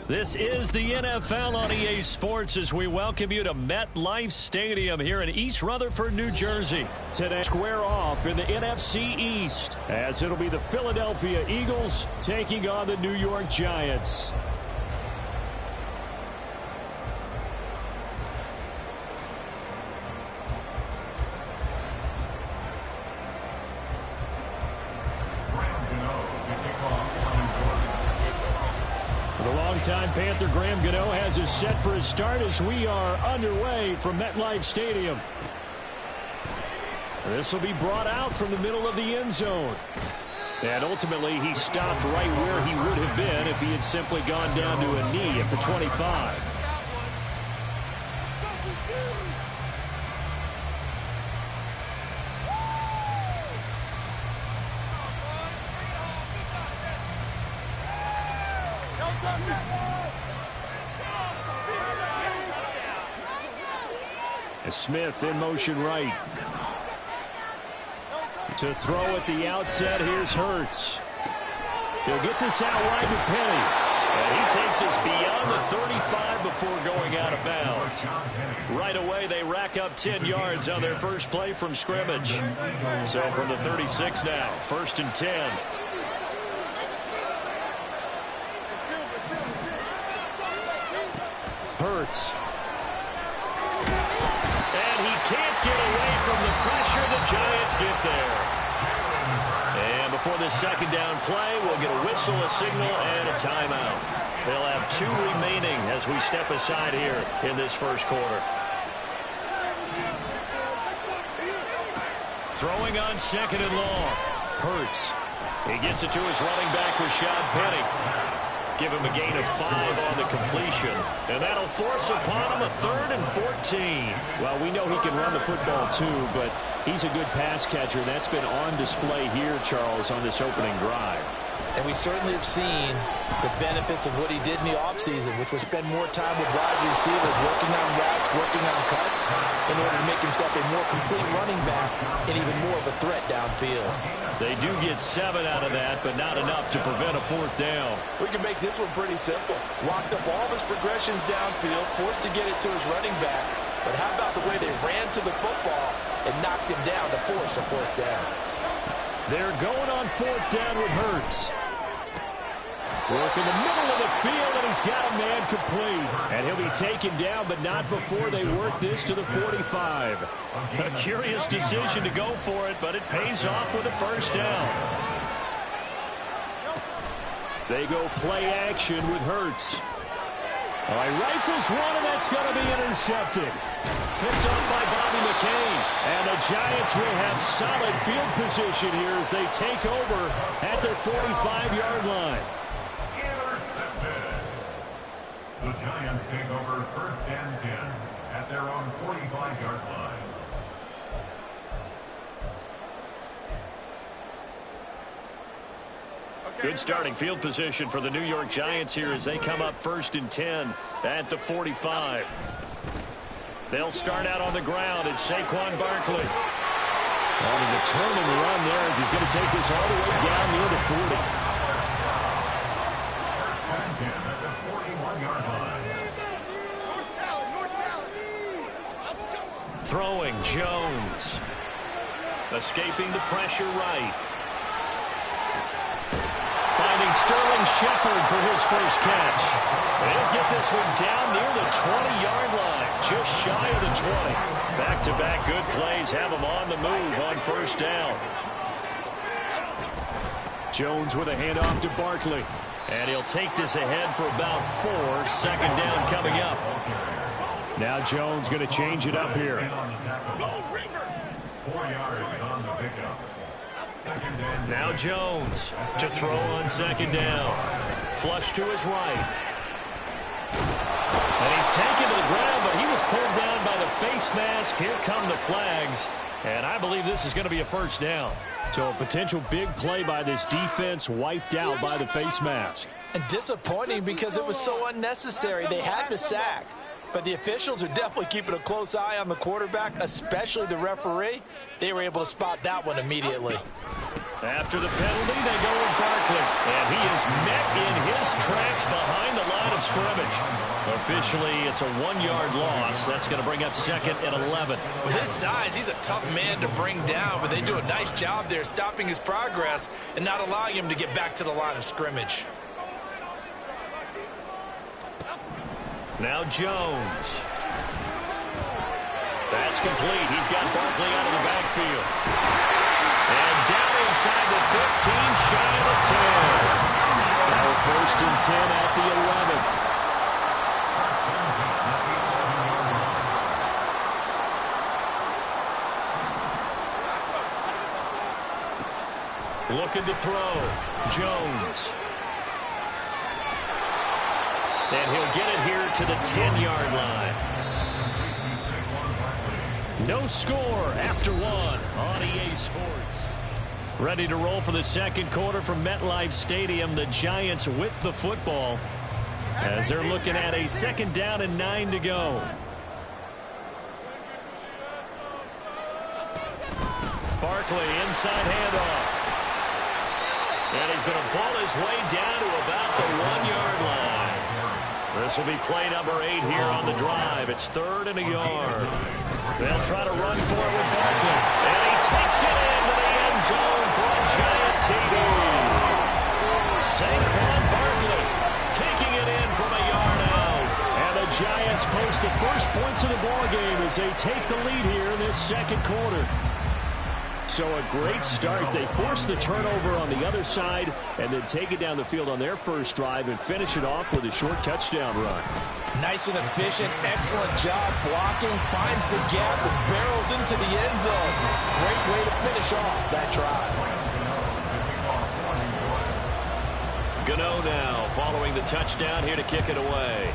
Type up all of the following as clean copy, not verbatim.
This is the NFL on EA Sports as we welcome you to MetLife Stadium here in East Rutherford, New Jersey. Today, square off in the NFC East as it'll be the Philadelphia Eagles taking on the New York Giants. Longtime Panther Graham Gano has us set for his start as we are underway from MetLife Stadium. This will be brought out from the middle of the end zone. And ultimately, he stopped right where he would have been if he had simply gone down to a knee at the 25. Smith in motion right. To throw at the outset, here's Hurts. He'll get this out wide to Penny. And he takes us beyond the 35 before going out of bounds. Right away, they rack up 10 yards on their first play from scrimmage. So from the 36 now, 1st and 10. Hurts. Can't get away from the pressure. The Giants get there. And before this second down play, we'll get a whistle, a signal, and a timeout. They'll have 2 remaining as we step aside here in this first quarter. Throwing on 2nd and long. Hurts. He gets it to his running back, Rashad Penny. Give him a gain of 5 on the completion. And that'll force upon him a 3rd and 14. Well, we know he can run the football too, but he's a good pass catcher. That's been on display here, Charles, on this opening drive. And we certainly have seen the benefits of what he did in the offseason, which was spend more time with wide receivers, working on routes, working on cuts, in order to make himself a more complete running back and even more of a threat downfield. They do get 7 out of that, but not enough to prevent a 4th down. We can make this one pretty simple. Locked up all of his progressions downfield, forced to get it to his running back. But how about the way they ran to the football and knocked him down to force a 4th down? They're going on 4th down with Hurts. Work in the middle of the field, and he's got a man complete. And he'll be taken down, but not before they work this to the 45. A curious decision to go for it, but it pays off with a 1st down. They go play action with Hurts. All right, rifles one, and that's going to be intercepted. Picked up by Bobby McCain. And the Giants will have solid field position here as they take over at their 45-yard line. The Giants take over 1st and 10 at their own 45-yard line. Good starting field position for the New York Giants here as they come up 1st and 10 at the 45. They'll start out on the ground. It's Saquon Barkley. On a determined run there as he's going to take this all the way down near the 40. 1st and 10 at the 41-yard line. Throwing Jones. Escaping the pressure right. Finding Sterling Shepard for his first catch. They'll get this one down near the 20-yard line, just shy of the 20. Back-to-back good plays have them on the move on 1st down. Jones with a handoff to Barkley. And he'll take this ahead for about 4. 2nd down coming up. Now Jones going to change it up here. 4 yards on the pickup. Now Jones to throw on 2nd down. Flush to his right. And he's taken to the ground, but he was pulled down by the face mask. Here come the flags. And I believe this is going to be a 1st down. So a potential big play by this defense wiped out by the face mask. And disappointing because it was so unnecessary. They had the sack. But the officials are definitely keeping a close eye on the quarterback, especially the referee. They were able to spot that one immediately. After the penalty, they go with Barkley. And he is met in his tracks by scrimmage. Officially, it's a 1-yard loss. That's going to bring up second and 11. With his size, he's a tough man to bring down, but they do a nice job there stopping his progress and not allowing him to get back to the line of scrimmage. Now Jones. That's complete. He's got Barkley out of the backfield. And down inside the 15, shy of the 10. Now first and 10 at the 11. Looking to throw. Jones. And he'll get it here to the 10-yard line. No score after one on EA Sports. Ready to roll for the second quarter from MetLife Stadium. The Giants with the football as they're looking at a 2nd down and 9 to go. Barkley inside handoff. And he's going to ball his way down to about the 1-yard line. This will be play number 8 here on the drive. It's 3rd and a yard. They'll try to run for it with Barkley. And he takes it into the end zone for a giant TD. Saquon Barkley taking it in from a yard out. And the Giants post the first points of the ballgame as they take the lead here in this second quarter. So a great start. They force the turnover on the other side and then take it down the field on their first drive and finish it off with a short touchdown run. Nice and efficient. Excellent job blocking. Finds the gap and barrels into the end zone. Great way to finish off that drive. Gano now following the touchdown here to kick it away.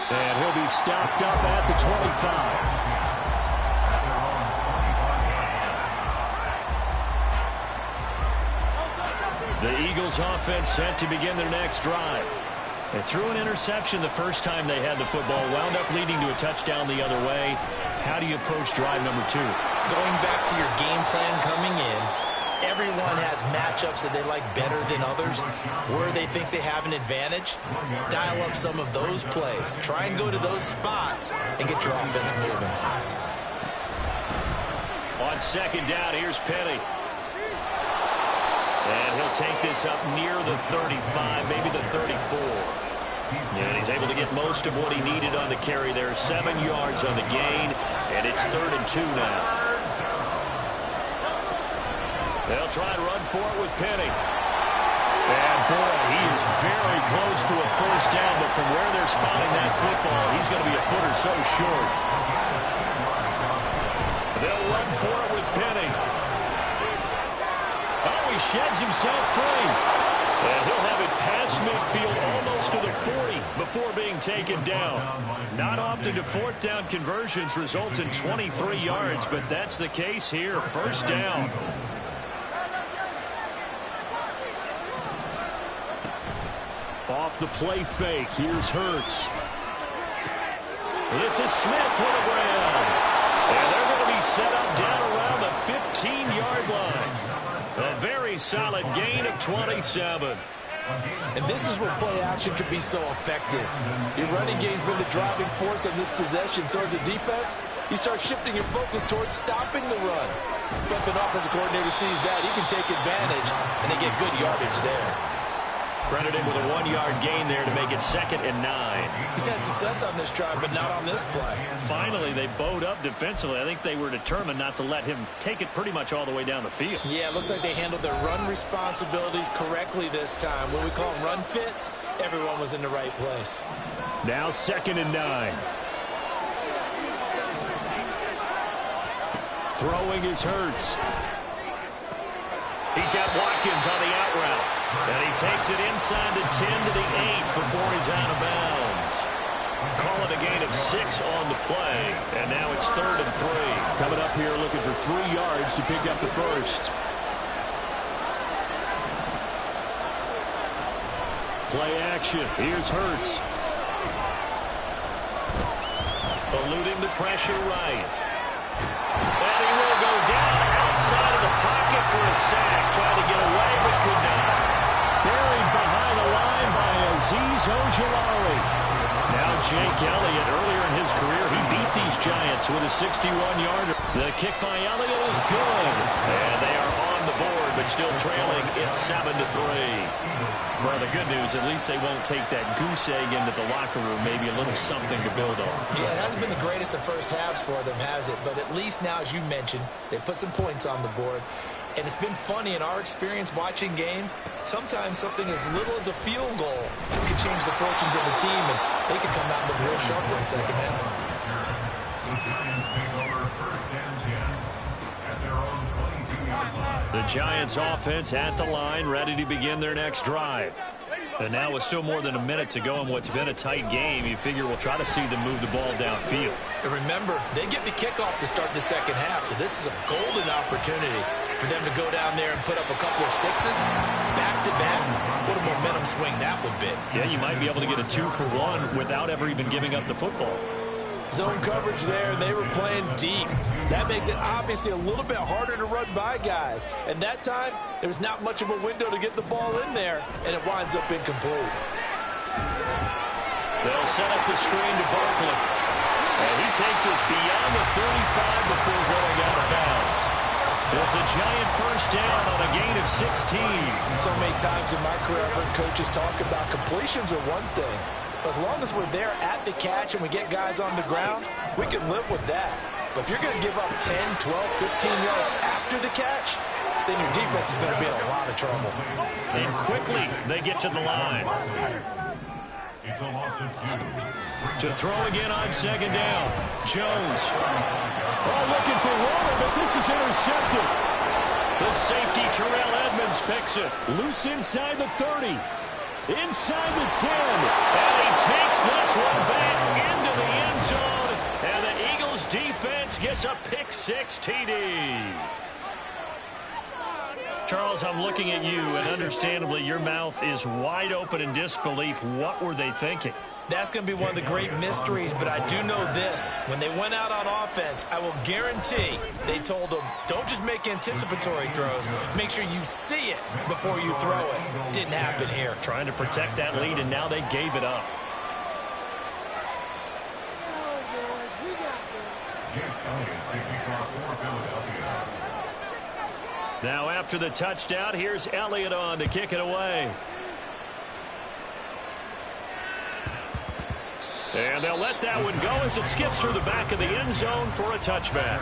And he'll be stopped up at the 25. The Eagles offense set to begin their next drive. They threw an interception the first time they had the football, wound up leading to a touchdown the other way. How do you approach drive number 2? Going back to your game plan coming in, everyone has matchups that they like better than others, where they think they have an advantage. Dial up some of those plays. Try and go to those spots and get your offense moving. On 2nd down, here's Penny. And he'll take this up near the 35, maybe the 34. And he's able to get most of what he needed on the carry there. 7 yards on the gain, and it's 3rd and 2 now. They'll try and run for it with Penny. And boy, he is very close to a first down, but from where they're spotting that football, he's going to be a foot or so short. They'll run for it with Penny. Oh, he sheds himself free. And he'll have it past midfield almost to the 40 before being taken down. Not often do 4th down conversions result in 23 yards, but that's the case here. First down. Off the play fake, here's Hurts. This is Smith with a grab. And they're going to be set up down around the 15-yard line. A very solid gain of 27. And this is where play action can be so effective. Your running game's been the driving force on this possession. So as a defense, you start shifting your focus towards stopping the run. But if an offensive coordinator sees that, he can take advantage, and they get good yardage there. Credited with a 1-yard gain there to make it 2nd and 9. He's had success on this drive, but not on this play. Finally, they bowed up defensively. I think they were determined not to let him take it pretty much all the way down the field. Yeah, it looks like they handled their run responsibilities correctly this time. When we call them run fits, everyone was in the right place. Now 2nd and 9. Throwing is Hurts. He's got Watkins on the out route. And he takes it inside the 10 to the 8 before he's out of bounds. Call it a gain of 6 on the play. And now it's 3rd and 3. Coming up here looking for 3 yards to pick up the first. Play action. Here's Hurts. Eluding the pressure right. And he will go down outside of the pocket. Giants with a 61-yarder. The kick by Elliott is good. And they are on the board, but still trailing. It's 7-3. Well, the good news, at least they won't take that goose egg into the locker room. Maybe a little something to build on. Yeah, it hasn't been the greatest of first halves for them, has it? But at least now, as you mentioned, they put some points on the board. And it's been funny in our experience watching games. Sometimes something as little as a field goal could change the fortunes of the team, and they could come out and look real sharp in the second half. The Giants take over first and 10 at their own 22-yard line. The Giants offense at the line, ready to begin their next drive. And now with still more than a minute to go in what's been a tight game, you figure we'll try to see them move the ball downfield. And remember, they get the kickoff to start the second half, so this is a golden opportunity for them to go down there and put up a couple of sixes back-to-back. What a momentum swing that would be. Yeah, you might be able to get a 2-for-1 without ever even giving up the football. Zone coverage there, and they were playing deep. That makes it obviously a little bit harder to run by guys. And that time, there was not much of a window to get the ball in there, and it winds up incomplete. They'll set up the screen to Barkley. And he takes us beyond the 35 before going out of bounds. It's a Giant first down on a gain of 16. So many times in my career, I've heard coaches talk about completions are one thing. As long as we're there at the catch and we get guys on the ground, we can live with that. But if you're going to give up 10, 12, 15 yards after the catch, then your defense is going to be in a lot of trouble. And quickly, they get to the line. It's a loss of 2. To throw again on second down. Jones. Oh, looking for water, but this is intercepted. The safety, Terrell Edmonds, picks it. Loose inside the 30. Inside the 10. And he takes this one back into the end zone. And the Eagles defense gets a pick-6 TD. Charles, I'm looking at you, and understandably, your mouth is wide open in disbelief. What were they thinking? That's going to be one of the great mysteries, but I do know this. When they went out on offense, I will guarantee they told them, don't just make anticipatory throws. Make sure you see it before you throw it. Didn't happen here. Trying to protect that lead, and now they gave it up. Now after the touchdown, here's Elliott on to kick it away. And they'll let that one go as it skips through the back of the end zone for a touchback.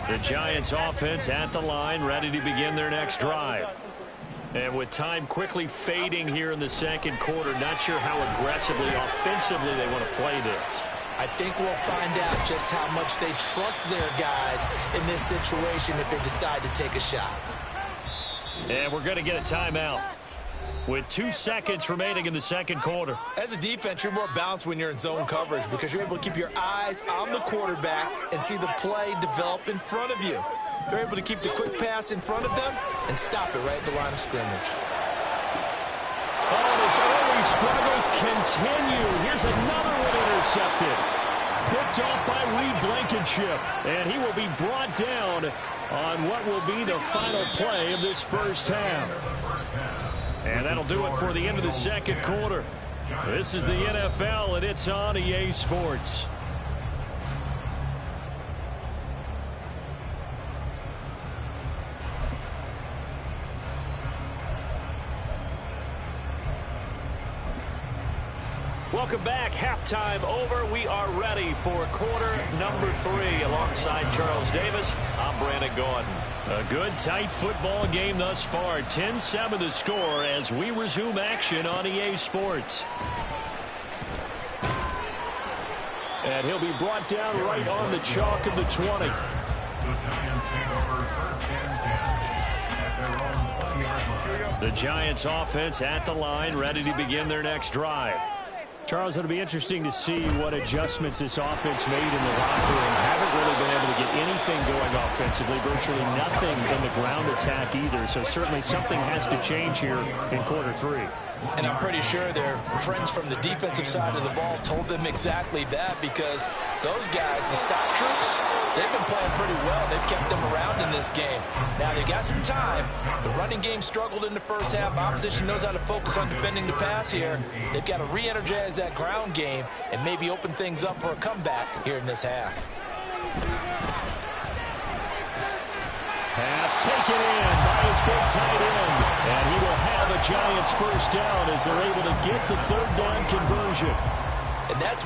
The Giants offense at the line, ready to begin their next drive. And with time quickly fading here in the second quarter, not sure how aggressively, offensively they want to play this. I think we'll find out just how much they trust their guys in this situation if they decide to take a shot. And we're going to get a timeout with 2 seconds remaining in the second quarter. As a defense, you're more balanced when you're in zone coverage because you're able to keep your eyes on the quarterback and see the play develop in front of you. You're able to keep the quick pass in front of them and stop it right at the line of scrimmage. Oh, his early struggles continue. Here's another one intercepted. Picked off by Reed Blankenship. And he will be brought down on what will be the final play of this first half. And that'll do it for the end of the second quarter. This is the NFL, and it's on EA Sports. Welcome back. Halftime over. We are ready for quarter number 3. Alongside Charles Davis, I'm Brandon Gordon. A good, tight football game thus far. 10-7 the score as we resume action on EA Sports. And he'll be brought down right on the chalk of the 20. The Giants take over first and 10 at their own 20-yard line. The Giants offense at the line, ready to begin their next drive. Charles, it'll be interesting to see what adjustments this offense made in the locker room. Haven't really been able to get anything going offensively, virtually nothing in the ground attack either. So certainly something has to change here in quarter 3. And I'm pretty sure their friends from the defensive side of the ball told them exactly that, because those guys, the stock troops, they've been playing pretty well. They've kept them around in this game. Now, they got some time. The running game struggled in the first half. Opposition knows how to focus on defending the pass here. They've got to re-energize that ground game and maybe open things up for a comeback here in this half. Pass taken in by his big tight end. And he will have a Giants first down as they're able to get the third down conversion. And that's...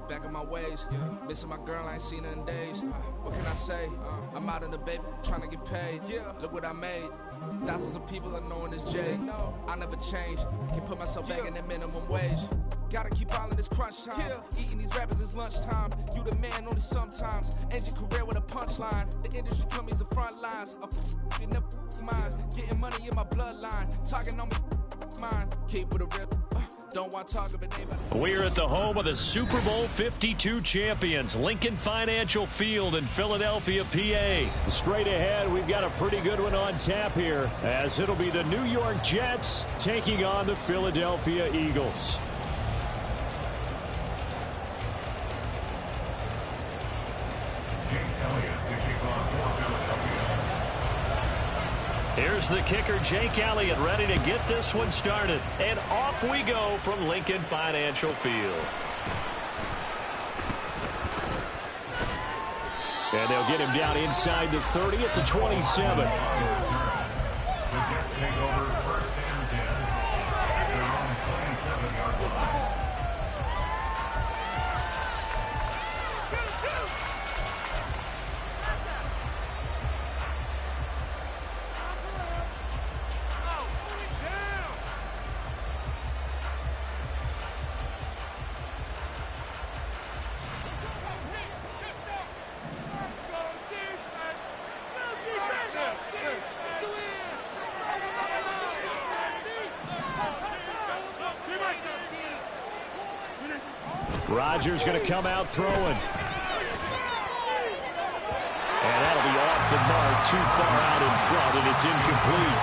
Back in my ways, missing my girl, I ain't seen her in days. What can I say? I'm out in the baby, trying to get paid. Look what I made. Thousands of people are knowing this Jay. I never change. Can put myself back in the minimum wage. Gotta keep all in this crunch time. Eating these rappers is lunchtime. You the man only sometimes. End your career with a punchline. The industry told me the front lines. You never mind. Getting money in my bloodline. Talking on me, mine. Keep with a real. Don't want to talk about name. We're at the home of the Super Bowl 52 champions, Lincoln Financial Field in Philadelphia, PA. Straight ahead, we've got a pretty good one on tap here, as it'll be the New York Jets taking on the Philadelphia Eagles. Here's the kicker, Jake Elliott, ready to get this one started. And off we go from Lincoln Financial Field. And they'll get him down inside the 30 at the 27. The Jets take over first and 10 at their own 27-yard line. Rodgers going to come out throwing. And that'll be off the mark, too far out in front, and it's incomplete.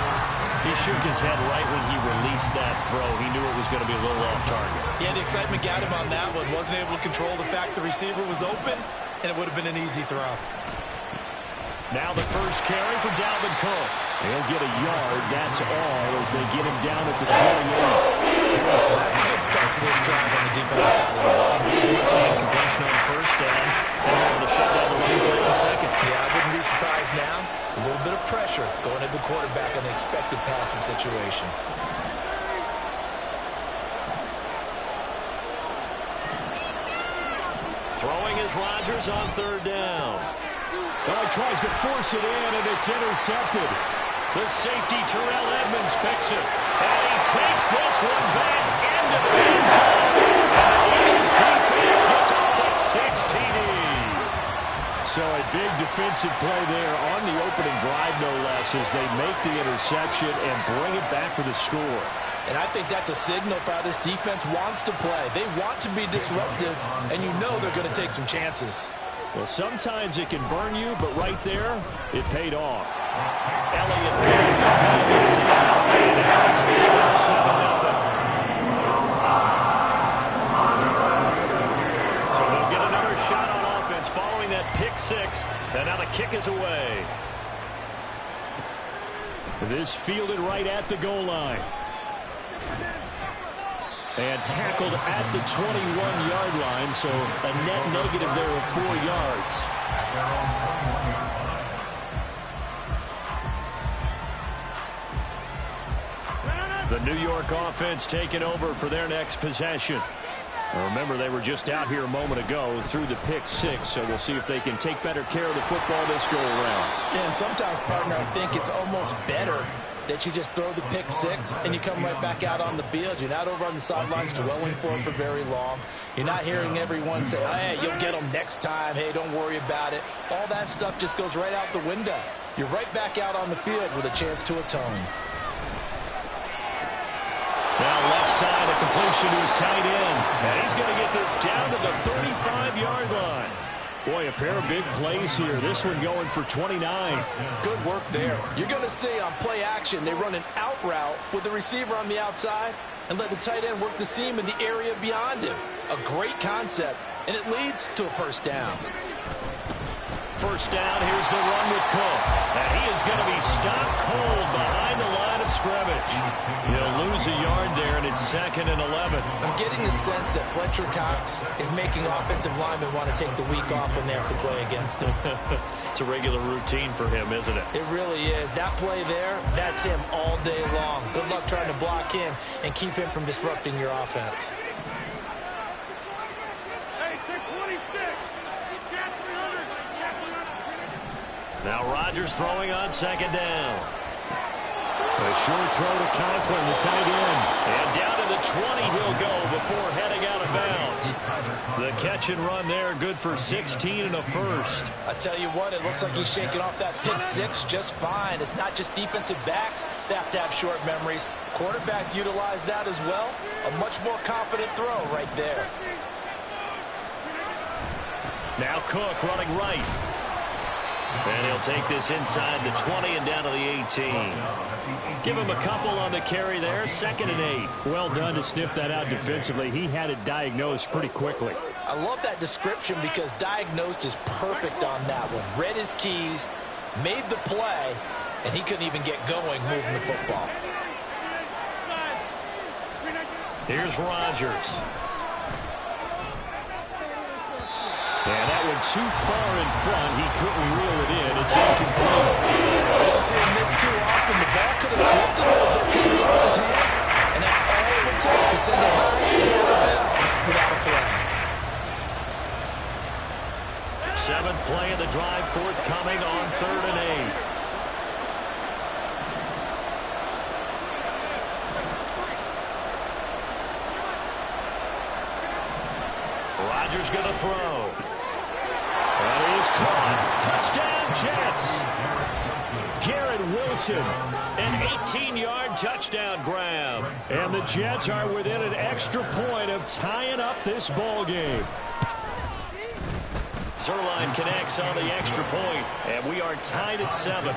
He shook his head right when he released that throw. He knew it was going to be a little off target. Yeah, the excitement got him on that one. Wasn't able to control the fact the receiver was open, and it would have been an easy throw. Now the first carry for Dalvin Cook. He'll get a yard, that's all, as they get him down at the 28. That's a good start to this drive on the defensive side of the ball. Seeing completion on first down, and able to shut down the running play on second. Yeah, I wouldn't be surprised now. A little bit of pressure going at the quarterback in an expected passing situation. Throwing is Rodgers on third down. Well, he tries to force it in, and it's intercepted. The safety, Terrell Edmonds, picks it. And he takes this one back into the end zone. And the Eagles defense gets a pick six TD. So a big defensive play there on the opening drive, no less, as they make the interception and bring it back for the score. And I think that's a signal for how this defense wants to play. They want to be disruptive, and you know they're going to take some chances. Well, sometimes it can burn you, but right there, it paid off. Elliott going to pay it out. And it makes the score 7-0. So they'll get another shot on offense following that pick six. And now the kick is away. This fielded right at the goal line. And tackled at the 21-yard line, so a net negative there of 4 yards. The New York offense taking over for their next possession. Now remember, they were just out here a moment ago through the pick six, so we'll see if they can take better care of the football this go-around. Yeah, and sometimes, partner, I think it's almost better that you just throw the pick six and you come right back out on the field. You're not over on the sidelines dwelling for it for very long. You're not hearing everyone say, hey, you'll get them next time. Hey, don't worry about it. All that stuff just goes right out the window. You're right back out on the field with a chance to atone. Now left side, a completion to his tight end. And he's going to get this down to the 35-yard line. Boy, a pair of big plays here. This one going for 29. Good work there. You're going to see on play action, they run an out route with the receiver on the outside and let the tight end work the seam in the area beyond him. A great concept, and it leads to a first down. First down, here's the run with Cook. And he is going to be stopped cold behind the line of scrimmage. He'll lose a yard there, and it's 2nd and 11. I'm getting the sense that Fletcher Cox is making offensive linemen want to take the week off when they have to play against him. It's a regular routine for him, isn't it? It really is. That play there, that's him all day long. Good luck trying to block him and keep him from disrupting your offense. Now Rodgers throwing on 2nd down. A short throw to Conklin, the tight end. And down to the 20 he'll go before heading out of bounds. The catch and run there, good for 16 and a first. I tell you what, it looks like he's shaking off that pick six just fine. It's not just defensive backs that have to have short memories. Quarterbacks utilize that as well. A much more confident throw right there. Now Cook running right. And he'll take this inside the 20 and down to the 18. Give him a couple on the carry there. 2nd and 8. Well done to sniff that out defensively. He had it diagnosed pretty quickly. I love that description because diagnosed is perfect on that one. Read his keys, made the play, and he couldn't even get going moving the football. Here's Rodgers. And that one too far in front. He couldn't reel it in. It's incomplete. I don't see him miss too often. The ball could have slipped a little bit, could have his hand, and that's all it would take to send it high and out of bounds without a play. 7th play of the drive, forthcoming on 3rd and 8. Rodgers going to throw. And he is caught. Touchdown, Jets. Garrett Wilson, an 18-yard touchdown grab. And the Jets are within an extra point of tying up this ball game. Zerline connects on the extra point, and we are tied at 7.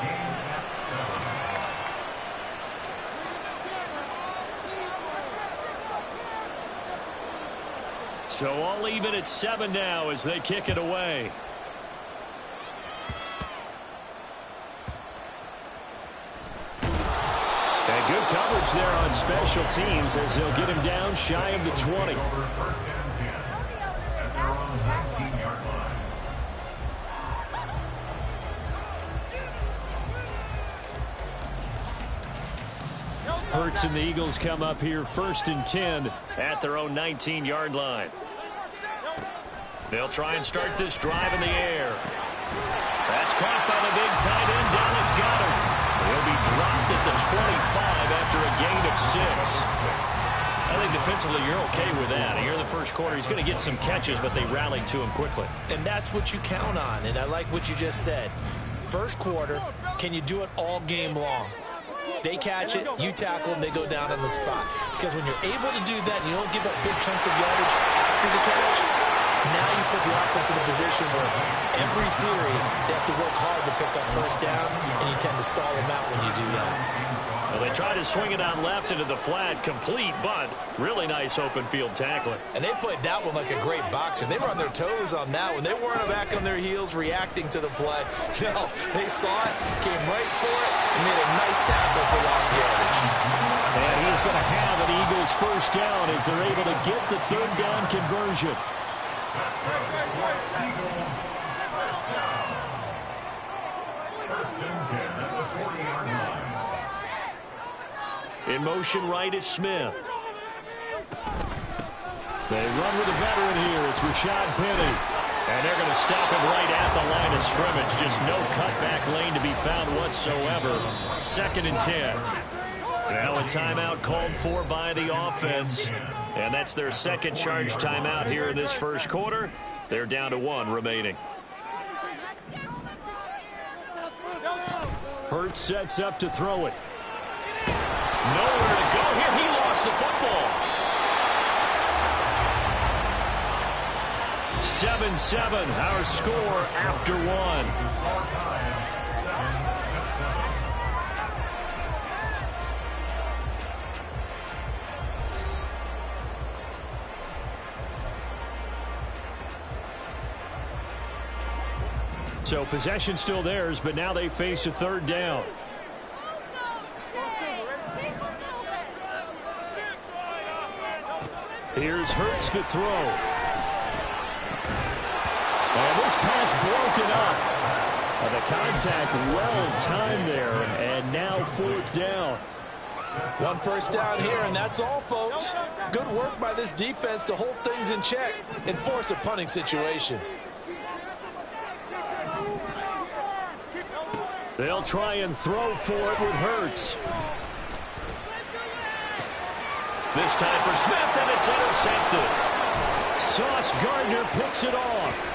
So all even at 7 now as they kick it away. And good coverage there on special teams as they'll get him down shy of the 20. Hurts and the Eagles come up here 1st and 10 at their own 19-yard line. They'll try and start this drive in the air. That's caught by the big tight end, Dallas Goedert. He'll be dropped at the 25 after a gain of 6. I think defensively you're okay with that. Here in the first quarter, he's going to get some catches, but they rallied to him quickly. And that's what you count on, and I like what you just said. First quarter, can you do it all game long? They catch it, you tackle them, they go down on the spot. Because when you're able to do that and you don't give up big chunks of yardage after the catch, now you put the offense in a position where every series they have to work hard to pick up first downs, and you tend to stall them out when you do that. Well, they try to swing it out left into the flat, complete, but really nice open field tackling. And they played that one like a great boxer. They were on their toes on that one. They weren't back on their heels reacting to the play. No, they saw it, came right for it, and made a nice tackle for lost yardage. And he's going to have an Eagles first down as they're able to get the 3rd down conversion. In motion right is Smith. They run with a veteran here. It's Rashad Penny. And they're going to stop him right at the line of scrimmage. Just no cutback lane to be found whatsoever. 2nd and 10. Now a timeout called for by the offense. And that's their second charge timeout here in this first quarter. They're down to 1 remaining. Hurts sets up to throw it. Nowhere to go here. He lost the football. 7-7, our score after 1. So possession still theirs, but now they face a third down. Here's Hurts to throw. And this pass broken up. The contact well timed there, and now 4th down. 1 first down here, and that's all, folks. Good work by this defense to hold things in check and force a punting situation. They'll try and throw for it with Hurts. This time for Smith, and it's intercepted. Sauce Gardner picks it off.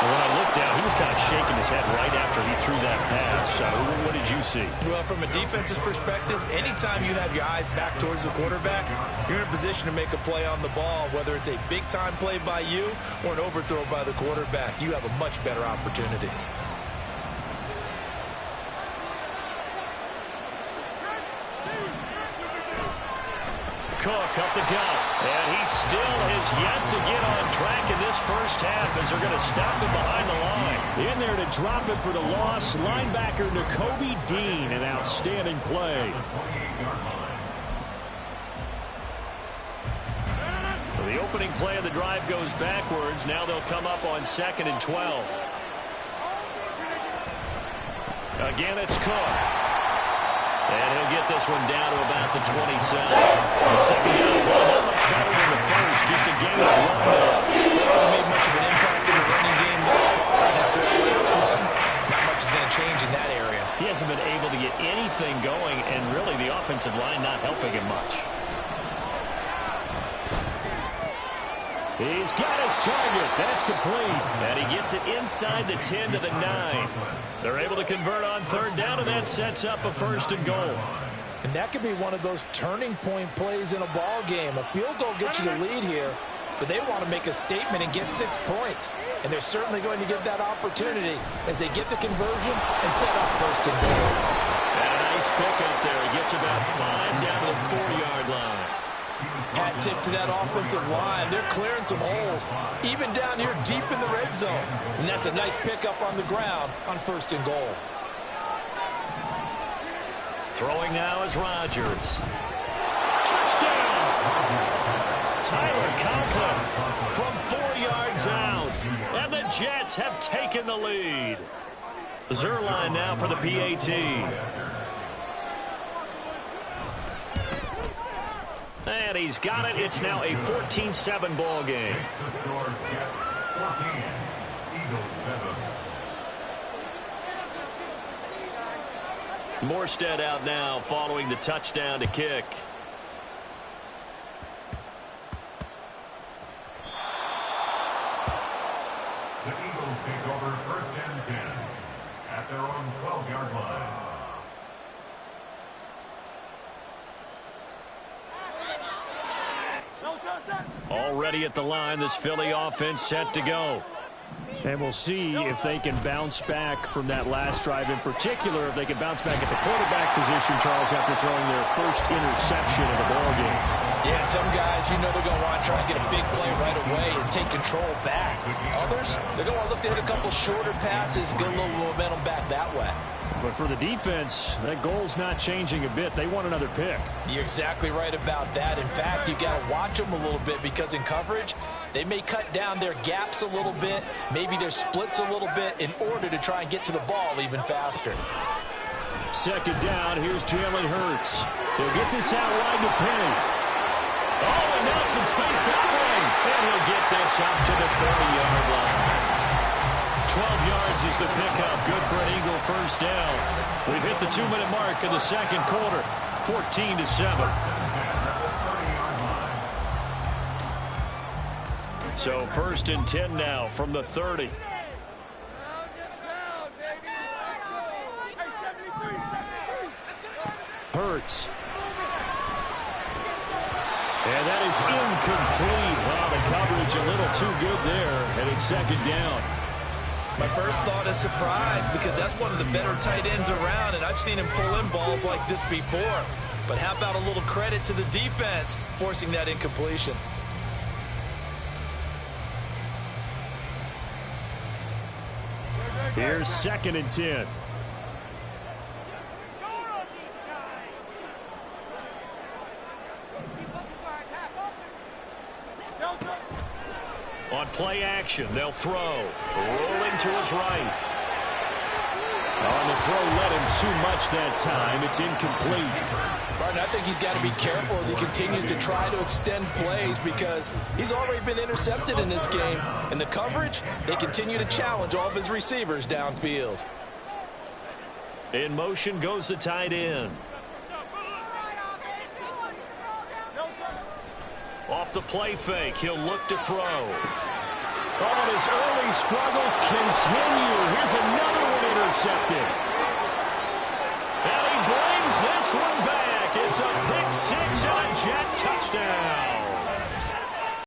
And when I looked down, he was kind of shaking his head right after he threw that pass. What did you see? Well, from a defense's perspective, anytime you have your eyes back towards the quarterback, you're in a position to make a play on the ball, whether it's a big-time play by you or an overthrow by the quarterback. You have a much better opportunity. Cook up the gut, and he still has yet to get on track in this first half as they're going to stop him behind the line. In there to drop it for the loss, linebacker Nakobe Dean, an outstanding play. So the opening play of the drive goes backwards. Now they'll come up on 2nd and 12. Again, it's Cook. And he'll get this one down to about the 27. The second down play, not much better than the first. Just a game of run. He hasn't made much of an impact in the running game thus far. And after that last run, not much is going to change in that area. He hasn't been able to get anything going, and really the offensive line not helping him much. He's got his target. That's complete. And he gets it inside the 10 to the 9. They're able to convert on 3rd down, and that sets up a 1st and goal. And that could be one of those turning point plays in a ball game. A field goal gets you the lead here, but they want to make a statement and get 6 points. And they're certainly going to get that opportunity as they get the conversion and set up 1st and goal. And a nice pickup there. He gets about 5 down to the 4-yard line. Hat tip to that offensive line. They're clearing some holes, even down here deep in the red zone. And that's a nice pickup on the ground on 1st and goal. Throwing now is Rodgers. Touchdown! Tyler Conklin from 4 yards out. And the Jets have taken the lead. Zerline now for the PAT. And he's got it. It's now a 14-7 ball game. The score, Jets 14, Eagles 7. Morstead out now following the touchdown to kick. The Eagles take over 1st and 10 at their own 12-yard line. Already at the line, this Philly offense set to go. And we'll see if they can bounce back from that last drive, in particular, if they can bounce back at the quarterback position, Charles, after throwing their first interception of the ballgame. Yeah, some guys, you know, they're going to want to try and get a big play right away and take control back. Others, they're going to want to look to hit a couple shorter passes, get a little momentum back that way. But for the defense, that goal's not changing a bit. They want another pick. You're exactly right about that. In fact, you got to watch them a little bit because in coverage, they may cut down their gaps a little bit, maybe their splits a little bit in order to try and get to the ball even faster. 2nd down, here's Jalen Hurts. He'll get this out wide to Penny. Oh, and now some space doubling. And he'll get this up to the 30-yard line. 12 yards is the pickup. Good for an Eagle 1st down. We've hit the 2-minute mark of the 2nd quarter. 14-7. So 1st and 10 now from the 30. Hurts. And that is incomplete. Wow, the coverage a little too good there, and it's 2nd down. My first thought is surprise, because that's one of the better tight ends around, and I've seen him pull in balls like this before. But how about a little credit to the defense forcing that incompletion? Here's 2nd and 10. On play action, they'll throw. Rolling to his right. On the throw, let him too much that time. It's incomplete. Martin, I think he's got to be careful as he continues to try to extend plays, because he's already been intercepted in this game. And the coverage, they continue to challenge all of his receivers downfield. In motion goes the tight end. Off the play fake, he'll look to throw. Oh, and his early struggles continue. Here's another one intercepted. And he brings this one back. It's a pick 6 and a Jet touchdown.